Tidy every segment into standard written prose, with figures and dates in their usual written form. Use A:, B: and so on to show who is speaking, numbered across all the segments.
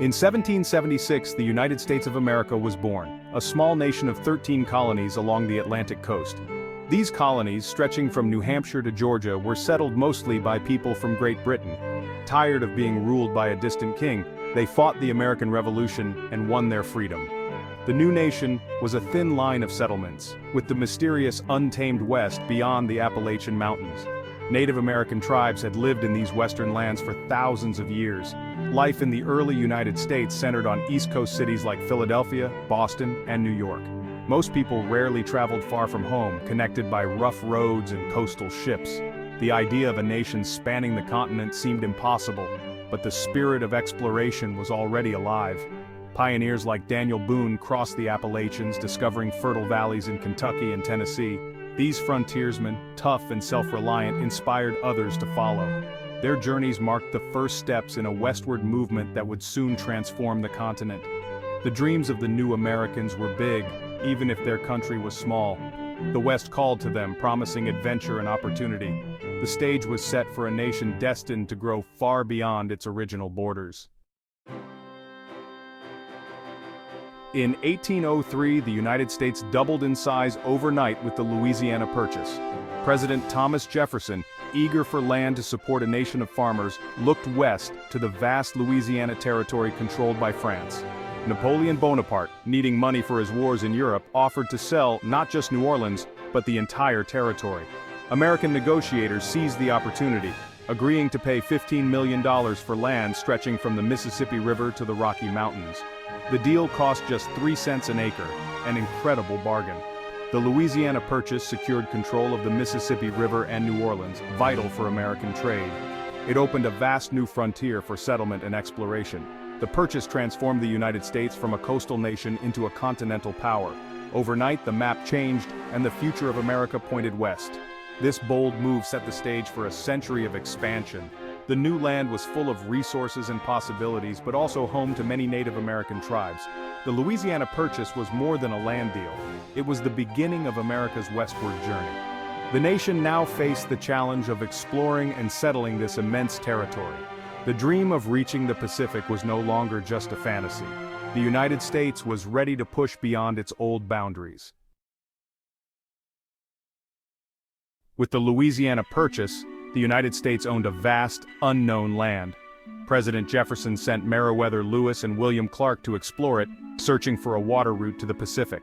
A: In 1776, the United States of America was born, a small nation of 13 colonies along the Atlantic coast. These colonies, stretching from New Hampshire to Georgia, were settled mostly by people from Great Britain. Tired of being ruled by a distant king, they fought the American Revolution and won their freedom. The new nation was a thin line of settlements, with the mysterious untamed West beyond the Appalachian Mountains. Native American tribes had lived in these western lands for thousands of years. Life in the early United States centered on East Coast cities like Philadelphia, Boston, and New York. Most people rarely traveled far from home, connected by rough roads and coastal ships. The idea of a nation spanning the continent seemed impossible, but the spirit of exploration was already alive. Pioneers like Daniel Boone crossed the Appalachians, discovering fertile valleys in Kentucky and Tennessee. These frontiersmen, tough and self-reliant, inspired others to follow. Their journeys marked the first steps in a westward movement that would soon transform the continent. The dreams of the new Americans were big, even if their country was small. The West called to them, promising adventure and opportunity. The stage was set for a nation destined to grow far beyond its original borders. In 1803, the United States doubled in size overnight with the Louisiana Purchase. President Thomas Jefferson, eager for land to support a nation of farmers, looked west to the vast Louisiana territory controlled by France. Napoleon Bonaparte, needing money for his wars in Europe, offered to sell not just New Orleans, but the entire territory. American negotiators seized the opportunity, agreeing to pay $15 million for land stretching from the Mississippi River to the Rocky Mountains. The deal cost just 3 cents an acre, an incredible bargain. The Louisiana Purchase secured control of the Mississippi River and New Orleans, vital for American trade. It opened a vast new frontier for settlement and exploration. The Purchase transformed the United States from a coastal nation into a continental power. Overnight, the map changed, and the future of America pointed west. This bold move set the stage for a century of expansion. The new land was full of resources and possibilities, but also home to many Native American tribes. The Louisiana Purchase was more than a land deal. It was the beginning of America's westward journey. The nation now faced the challenge of exploring and settling this immense territory. The dream of reaching the Pacific was no longer just a fantasy. The United States was ready to push beyond its old boundaries. With the Louisiana Purchase, the United States owned a vast, unknown land. President Jefferson sent Meriwether Lewis and William Clark to explore it, searching for a water route to the Pacific.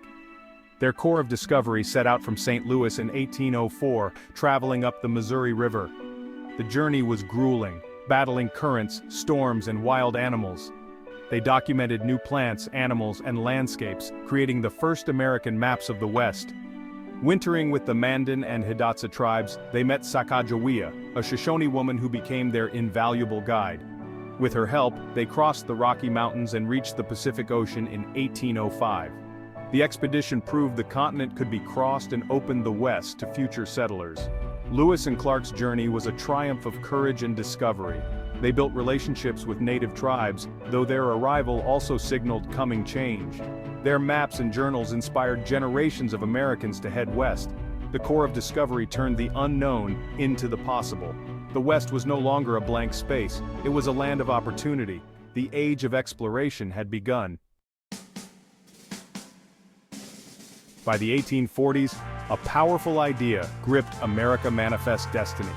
A: Their corps of discovery set out from St. Louis in 1804, traveling up the Missouri River. The journey was grueling, battling currents, storms, and wild animals. They documented new plants, animals, and landscapes, creating the first American maps of the West. Wintering with the Mandan and Hidatsa tribes, they met Sacagawea, a Shoshone woman who became their invaluable guide. With her help, they crossed the Rocky Mountains and reached the Pacific Ocean in 1805. The expedition proved the continent could be crossed and opened the West to future settlers. Lewis and Clark's journey was a triumph of courage and discovery. They built relationships with native tribes, though their arrival also signaled coming change. Their maps and journals inspired generations of Americans to head west. The Corps of Discovery turned the unknown into the possible. The West was no longer a blank space, it was a land of opportunity. The age of exploration had begun. By the 1840s, a powerful idea gripped America Manifest Destiny.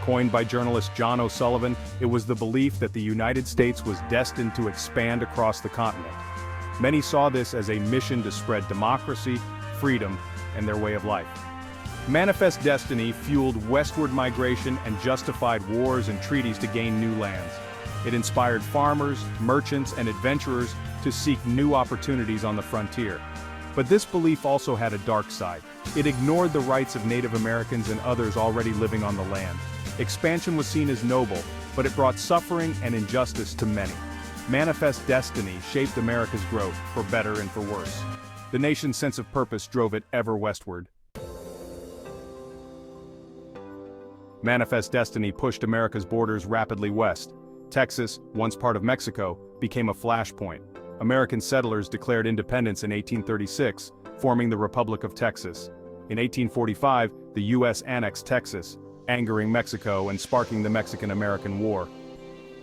A: Coined by journalist John O'Sullivan, it was the belief that the United States was destined to expand across the continent. Many saw this as a mission to spread democracy, freedom, and their way of life. Manifest Destiny fueled westward migration and justified wars and treaties to gain new lands. It inspired farmers, merchants, and adventurers to seek new opportunities on the frontier. But this belief also had a dark side. It ignored the rights of Native Americans and others already living on the land. Expansion was seen as noble, but it brought suffering and injustice to many. Manifest Destiny shaped America's growth, for better and for worse. The nation's sense of purpose drove it ever westward. Manifest Destiny pushed America's borders rapidly west. Texas, once part of Mexico, became a flashpoint. American settlers declared independence in 1836, forming the Republic of Texas. In 1845, the U.S. annexed Texas, angering Mexico and sparking the Mexican-American War.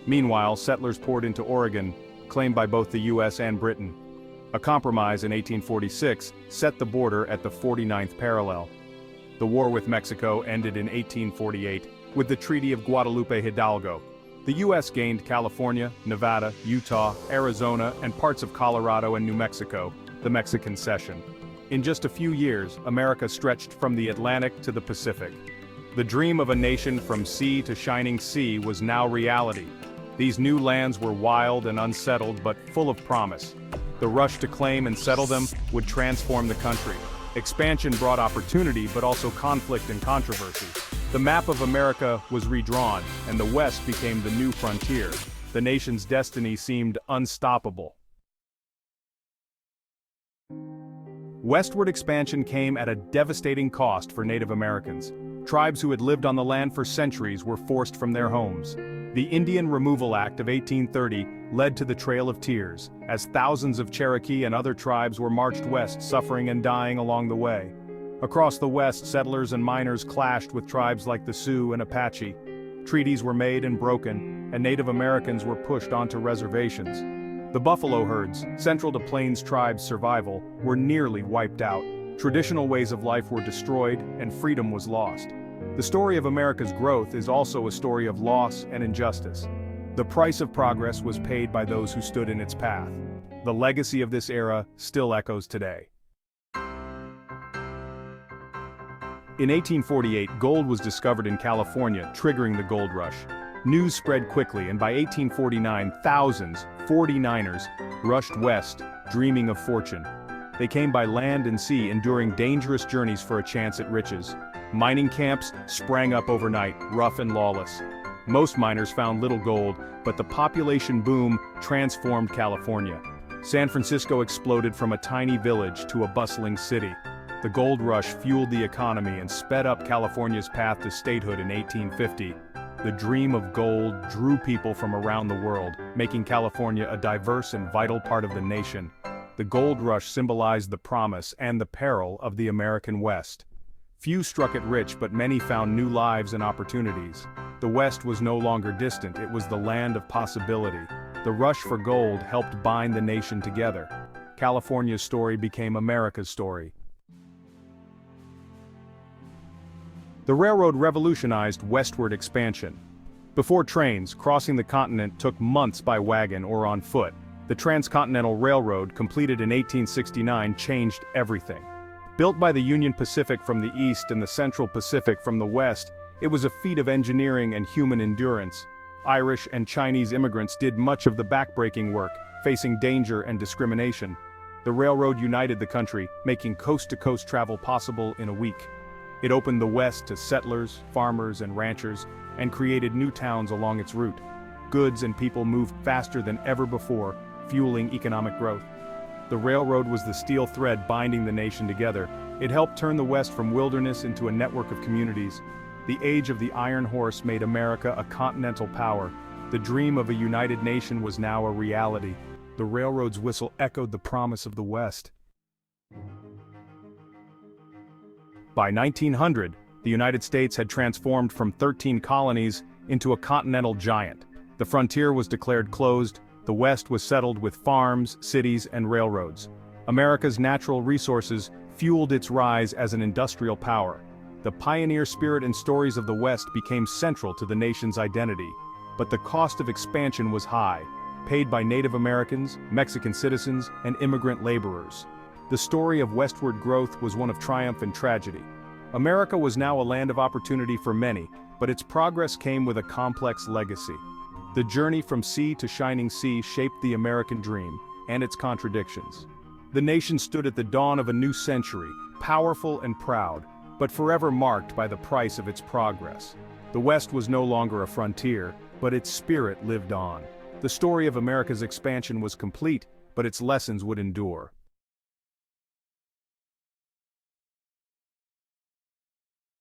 A: Meanwhile, settlers poured into Oregon, claimed by both the US and Britain. A compromise in 1846 set the border at the 49th parallel. The war with Mexico ended in 1848 with the Treaty of Guadalupe Hidalgo. The US gained California, Nevada, Utah, Arizona, and parts of Colorado and New Mexico, the Mexican Cession. In just a few years, America stretched from the Atlantic to the Pacific. The dream of a nation from sea to shining sea was now reality. These new lands were wild and unsettled but full of promise. The rush to claim and settle them would transform the country. Expansion brought opportunity but also conflict and controversy. The map of America was redrawn, and the West became the new frontier. The nation's destiny seemed unstoppable. Westward expansion came at a devastating cost for Native Americans. Tribes who had lived on the land for centuries were forced from their homes. The Indian Removal Act of 1830 led to the Trail of Tears, as thousands of Cherokee and other tribes were marched west, suffering and dying along the way. Across the West, settlers and miners clashed with tribes like the Sioux and Apache. Treaties were made and broken, and Native Americans were pushed onto reservations. The buffalo herds, central to Plains tribes' survival, were nearly wiped out. Traditional ways of life were destroyed, and freedom was lost. The story of America's growth is also a story of loss and injustice. The price of progress was paid by those who stood in its path. The legacy of this era still echoes today. In 1848, gold was discovered in California, triggering the gold rush. News spread quickly, and by 1849, thousands, 49ers, rushed west, dreaming of fortune. They came by land and sea, enduring dangerous journeys for a chance at riches. Mining camps sprang up overnight, rough and lawless. Most miners found little gold, but the population boom transformed California. San Francisco exploded from a tiny village to a bustling city. The gold rush fueled the economy and sped up California's path to statehood in 1850. The dream of gold drew people from around the world, making California a diverse and vital part of the nation. The gold rush symbolized the promise and the peril of the American West. Few struck it rich, but many found new lives and opportunities. The West was no longer distant, it was the land of possibility. The rush for gold helped bind the nation together. California's story became America's story. The railroad revolutionized westward expansion. Before trains, crossing the continent took months by wagon or on foot. The Transcontinental Railroad, completed in 1869, changed everything. Built by the Union Pacific from the east and the Central Pacific from the west, it was a feat of engineering and human endurance. Irish and Chinese immigrants did much of the backbreaking work, facing danger and discrimination. The railroad united the country, making coast-to-coast travel possible in a week. It opened the West to settlers, farmers, and ranchers, and created new towns along its route. Goods and people moved faster than ever before, fueling economic growth. The railroad was the steel thread binding the nation together. It helped turn the West from wilderness into a network of communities. The age of the Iron Horse made America a continental power. The dream of a united nation was now a reality. The railroad's whistle echoed the promise of the West. By 1900, the United States had transformed from 13 colonies into a continental giant. The frontier was declared closed. The West was settled with farms, cities, and railroads. America's natural resources fueled its rise as an industrial power. The pioneer spirit and stories of the West became central to the nation's identity. But the cost of expansion was high, paid by Native Americans, Mexican citizens, and immigrant laborers. The story of westward growth was one of triumph and tragedy. America was now a land of opportunity for many, but its progress came with a complex legacy. The journey from sea to shining sea shaped the American dream, and its contradictions. The nation stood at the dawn of a new century, powerful and proud, but forever marked by the price of its progress. The West was no longer a frontier, but its spirit lived on. The story of America's expansion was complete, but its lessons would endure.